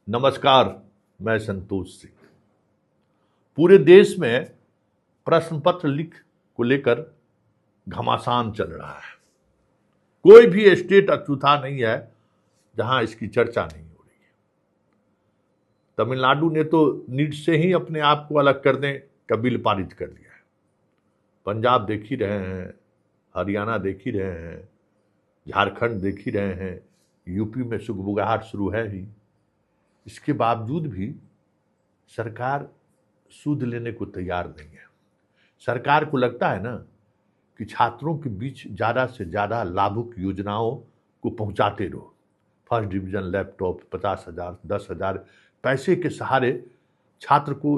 नमस्कार। मैं संतोष सिंह। पूरे देश में प्रश्न पत्र लीक को लेकर घमासान चल रहा है। कोई भी स्टेट अछूता नहीं है जहां इसकी चर्चा नहीं हो रही है। तमिलनाडु ने तो नीट से ही अपने आप को अलग करने का बिल पारित कर दिया है। पंजाब देख ही रहे हैं, हरियाणा देख ही रहे हैं, झारखंड देख ही रहे हैं, यूपी में सुगबुगाहट शुरू है ही। इसके बावजूद भी सरकार सूद लेने को तैयार नहीं है। सरकार को लगता है ना कि छात्रों के बीच ज़्यादा से ज़्यादा लाभुक योजनाओं को पहुंचाते रहो। फर्स्ट डिवीज़न, लैपटॉप, 50,000, 10,000, पैसे के सहारे छात्र को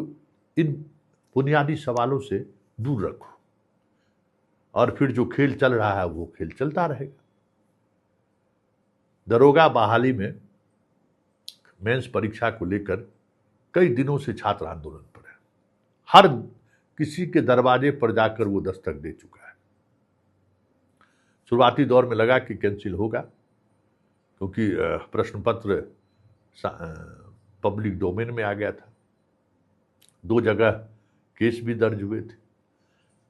इन बुनियादी सवालों से दूर रखो और फिर जो खेल चल रहा है वो खेल चलता रहेगा। दरोगा बहाली में मेंस परीक्षा को लेकर कई दिनों से छात्र आंदोलन पर है। हर किसी के दरवाजे पर जाकर वो दस्तक दे चुका है। शुरुआती दौर में लगा कि कैंसिल होगा क्योंकि प्रश्न पत्र पब्लिक डोमेन में आ गया था। 2 जगह केस भी दर्ज हुए थे।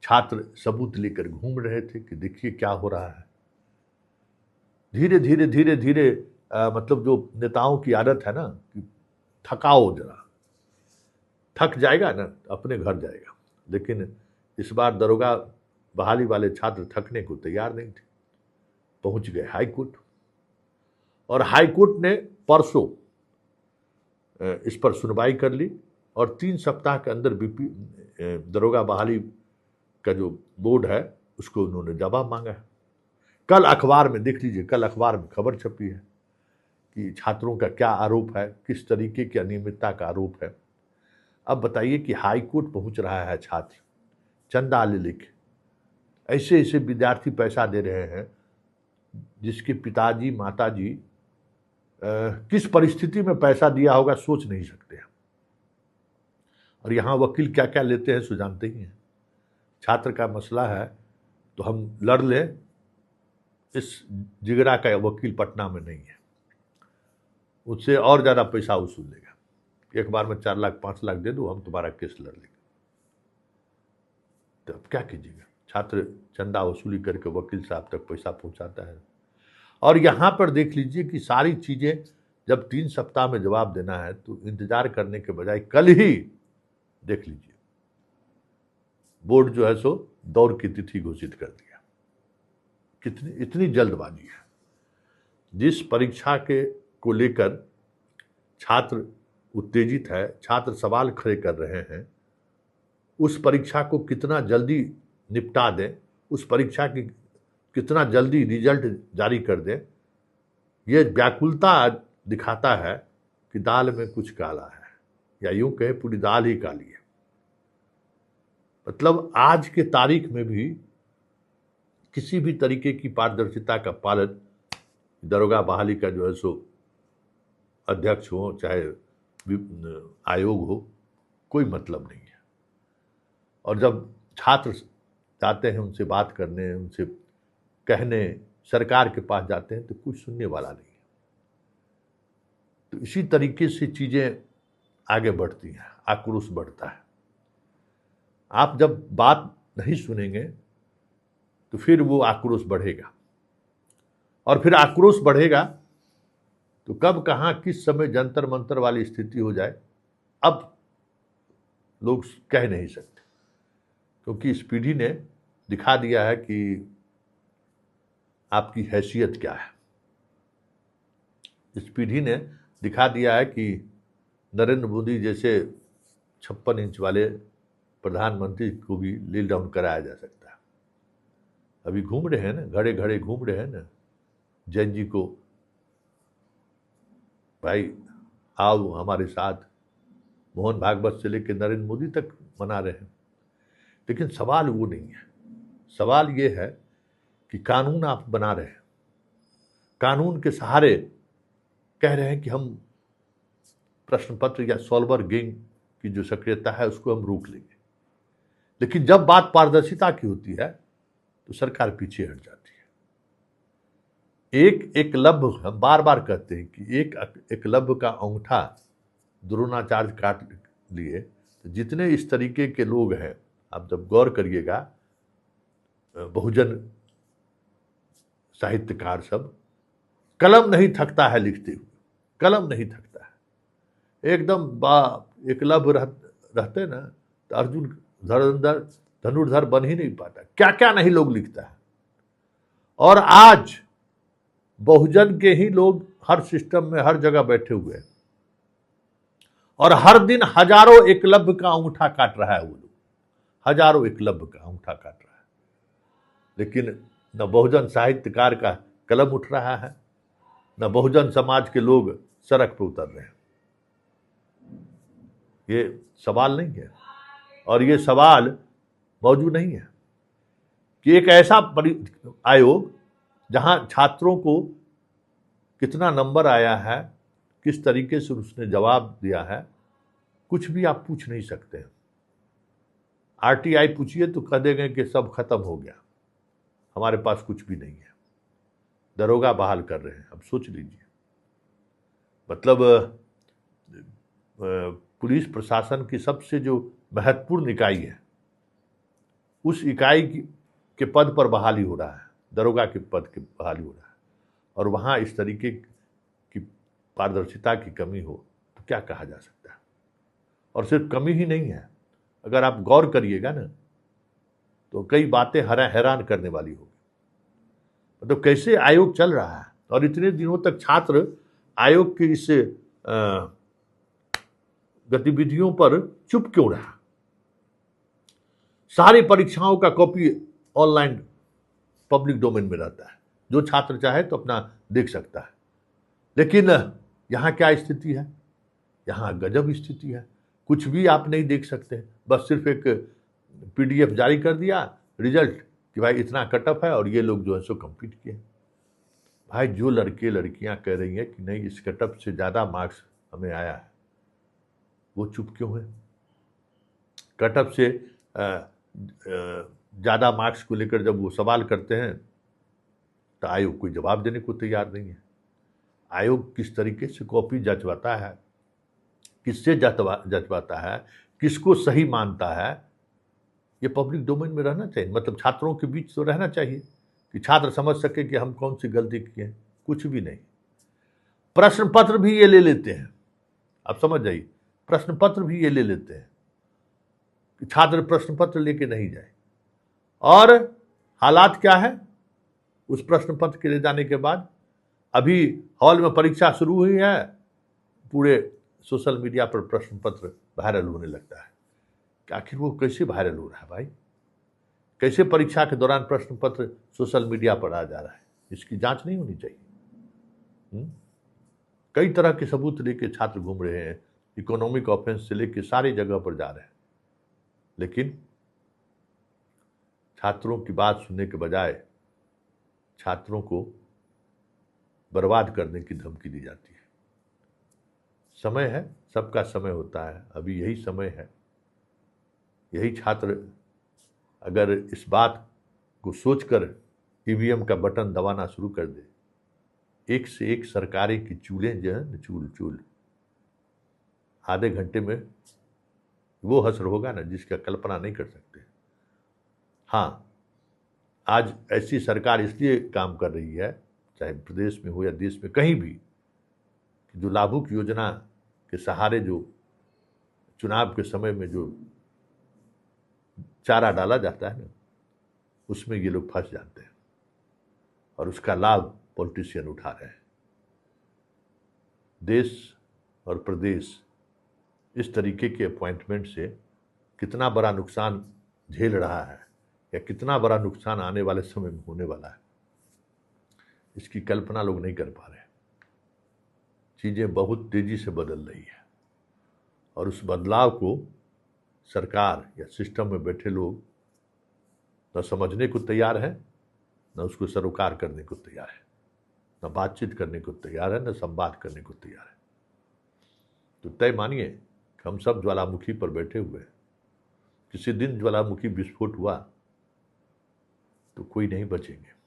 छात्र सबूत लेकर घूम रहे थे कि देखिए क्या हो रहा है। धीरे धीरे धीरे धीरे मतलब जो नेताओं की आदत है ना कि थकाओ जरा, थक जाएगा ना अपने घर जाएगा। लेकिन इस बार दरोगा बहाली वाले छात्र थकने को तैयार नहीं थे। पहुंच गए हाई कोर्ट और हाई कोर्ट ने परसों इस पर सुनवाई कर ली और 3 सप्ताह के अंदर दरोगा बहाली का जो बोर्ड है उसको उन्होंने जवाब मांगा है। कल अखबार में देख लीजिए, कल अखबार में खबर छपी है कि छात्रों का क्या आरोप है, किस तरीके की अनियमितता का आरोप है। अब बताइए कि हाई कोर्ट पहुंच रहा है छात्र चंदा ले लेके। ऐसे ऐसे विद्यार्थी पैसा दे रहे हैं जिसके पिताजी माताजी किस परिस्थिति में पैसा दिया होगा सोच नहीं सकते हैं। और यहाँ वकील क्या क्या लेते हैं सो जानते ही हैं। छात्र का मसला है तो हम लड़ लें, इस जिगरा का वकील पटना में नहीं है, उससे और ज़्यादा पैसा वसूल लेगा। एक बार में 4 लाख 5 लाख दे दो, हम तुम्हारा केस लड़ लेंगे। तो अब क्या कीजिएगा, छात्र चंदा वसूली करके वकील साहब तक पैसा पहुंचाता है। और यहाँ पर देख लीजिए कि सारी चीज़ें जब 3 सप्ताह में जवाब देना है तो इंतजार करने के बजाय कल ही देख लीजिए बोर्ड जो है सो दौर की तिथि घोषित कर दिया। कितनी इतनी जल्दबाजी है। जिस परीक्षा के को लेकर छात्र उत्तेजित है, छात्र सवाल खड़े कर रहे हैं, उस परीक्षा को कितना जल्दी निपटा दें, उस परीक्षा की कितना जल्दी रिजल्ट जारी कर दें, यह व्याकुलता दिखाता है कि दाल में कुछ काला है, या यूं कहे पूरी दाल ही काली है। मतलब आज के तारीख में भी किसी भी तरीके की पारदर्शिता का पालन दरोगा बहाली का जो है सो अध्यक्ष हो चाहे आयोग हो, कोई मतलब नहीं है। और जब छात्र जाते हैं उनसे बात करने, उनसे कहने, सरकार के पास जाते हैं तो कुछ सुनने वाला नहीं है। तो इसी तरीके से चीज़ें आगे बढ़ती हैं, आक्रोश बढ़ता है। आप जब बात नहीं सुनेंगे तो फिर वो आक्रोश बढ़ेगा, और फिर आक्रोश बढ़ेगा तो कब कहाँ किस समय जंतर मंतर वाली स्थिति हो जाए अब लोग कह नहीं सकते। क्योंकि इस पीढ़ी ने दिखा दिया है कि आपकी हैसियत क्या है। इस पीढ़ी ने दिखा दिया है कि नरेंद्र मोदी जैसे 56 इंच वाले प्रधानमंत्री को भी लील डाउन कराया जा सकता है। अभी घूम रहे हैं ना, घड़े घड़े घूम रहे हैं ना, जैन जी को भाई आओ हमारे साथ, मोहन भागवत से लेकर नरेंद्र मोदी तक मना रहे हैं। लेकिन सवाल वो नहीं है। सवाल ये है कि कानून आप बना रहे हैं, कानून के सहारे कह रहे हैं कि हम प्रश्न पत्र या सॉल्वर गैंग की जो सक्रियता है उसको हम रोक लेंगे। लेकिन जब बात पारदर्शिता की होती है तो सरकार पीछे हट जाती है। एक एकलव्य, हम बार बार कहते हैं कि एक एकलव्य का अंगूठा द्रोणाचार्य काट लिए, तो जितने इस तरीके के लोग हैं, आप जब गौर करिएगा, बहुजन साहित्यकार सब, कलम नहीं थकता है लिखते हुए, कलम नहीं थकता है एकदम। एकलव्य रहते ना तो अर्जुन धनुर्धर धनुर्धर बन ही नहीं पाता, क्या क्या नहीं लोग लिखता है। और आज बहुजन के ही लोग हर सिस्टम में हर जगह बैठे हुए हैं और हर दिन हजारों एकलव्य का अंगूठा काट रहा है वो लोग, हजारों एकलव्य का अंगूठा काट रहा है, लेकिन न बहुजन साहित्यकार का कलम उठ रहा है, न बहुजन समाज के लोग सड़क पर उतर रहे हैं। ये सवाल नहीं है, और ये सवाल मौजूद नहीं है कि एक ऐसा आयोग जहां छात्रों को कितना नंबर आया है, किस तरीके से उसने जवाब दिया है, कुछ भी आप पूछ नहीं सकते हैं। आरटीआई पूछिए तो कह देंगे कि सब खत्म हो गया, हमारे पास कुछ भी नहीं है, दरोगा बहाल कर रहे हैं। अब सोच लीजिए, मतलब पुलिस प्रशासन की सबसे जो महत्वपूर्ण इकाई है, उस इकाई के पद पर बहाली हो रहा है, दरोगा के पद की बहाली हो रहा है, और वहाँ इस तरीके की पारदर्शिता की कमी हो तो क्या कहा जा सकता है। और सिर्फ कमी ही नहीं है, अगर आप गौर करिएगा ना तो कई बातें हैरान करने वाली होगी। मतलब कैसे आयोग चल रहा है और इतने दिनों तक छात्र आयोग की इस गतिविधियों पर चुप क्यों रहा। सारी परीक्षाओं का कॉपी ऑनलाइन पब्लिक डोमेन में रहता है, जो छात्र चाहे तो अपना देख सकता है। लेकिन यहाँ क्या स्थिति है, यहाँ गजब स्थिति है, कुछ भी आप नहीं देख सकते। बस सिर्फ एक पीडीएफ जारी कर दिया रिजल्ट कि भाई इतना कटअप है और ये लोग जो है सो कंप्लीट किए। भाई जो लड़के लड़कियां कह रही हैं कि नहीं इस कटअप से ज़्यादा मार्क्स हमें आया है, वो चुप क्यों है। कटअप से ज़्यादा मार्क्स को लेकर जब वो सवाल करते हैं तो आयोग कोई जवाब देने को तैयार नहीं है। आयोग किस तरीके से कॉपी जचवाता है, किससे जचवाता है, किसको सही मानता है, ये पब्लिक डोमेन में रहना चाहिए। मतलब छात्रों के बीच तो रहना चाहिए कि छात्र समझ सके कि हम कौन सी गलती किए हैं। कुछ भी नहीं। प्रश्न पत्र भी ये ले लेते हैं, आप समझ जाइए, प्रश्न पत्र भी ये ले लेते हैं कि छात्र प्रश्न पत्र लेके नहीं जाए। और हालात क्या है उस प्रश्न पत्र के ले जाने के बाद, अभी हॉल में परीक्षा शुरू हुई है, पूरे सोशल मीडिया पर प्रश्न पत्र वायरल होने लगता है। कि आखिर वो कैसे वायरल हो रहा है भाई, कैसे परीक्षा के दौरान प्रश्न पत्र सोशल मीडिया पर आ जा रहा है, इसकी जांच नहीं होनी चाहिए। कई तरह के सबूत लेके छात्र घूम रहे हैं, इकोनॉमिक ऑफेंस से लेके सारी जगह पर जा रहे हैं, लेकिन छात्रों की बात सुनने के बजाय छात्रों को बर्बाद करने की धमकी दी जाती है। समय है, सबका समय होता है, अभी यही समय है। यही छात्र अगर इस बात को सोचकर ईवीएम का बटन दबाना शुरू कर दे, एक से एक सरकारें की चूलें जो है चूल चूल, आधे घंटे में वो हश्र होगा ना जिसका कल्पना नहीं कर सकते। हाँ, आज ऐसी सरकार इसलिए काम कर रही है, चाहे प्रदेश में हो या देश में कहीं भी, कि जो लाभुक योजना के सहारे जो चुनाव के समय में जो चारा डाला जाता है ना, उसमें ये लोग फंस जाते हैं और उसका लाभ पॉलिटिशियन उठा रहे हैं। देश और प्रदेश इस तरीके के अपॉइंटमेंट से कितना बड़ा नुकसान झेल रहा है या कितना बड़ा नुकसान आने वाले समय में होने वाला है, इसकी कल्पना लोग नहीं कर पा रहे। चीज़ें बहुत तेजी से बदल रही है और उस बदलाव को सरकार या सिस्टम में बैठे लोग न समझने को तैयार है, न उसको सरोकार करने को तैयार है, न बातचीत करने को तैयार है, न संवाद करने को तैयार है। तो तय मानिए कि हम सब ज्वालामुखी पर बैठे हुए हैं। किसी दिन ज्वालामुखी विस्फोट हुआ तो कोई नहीं बचेंगे।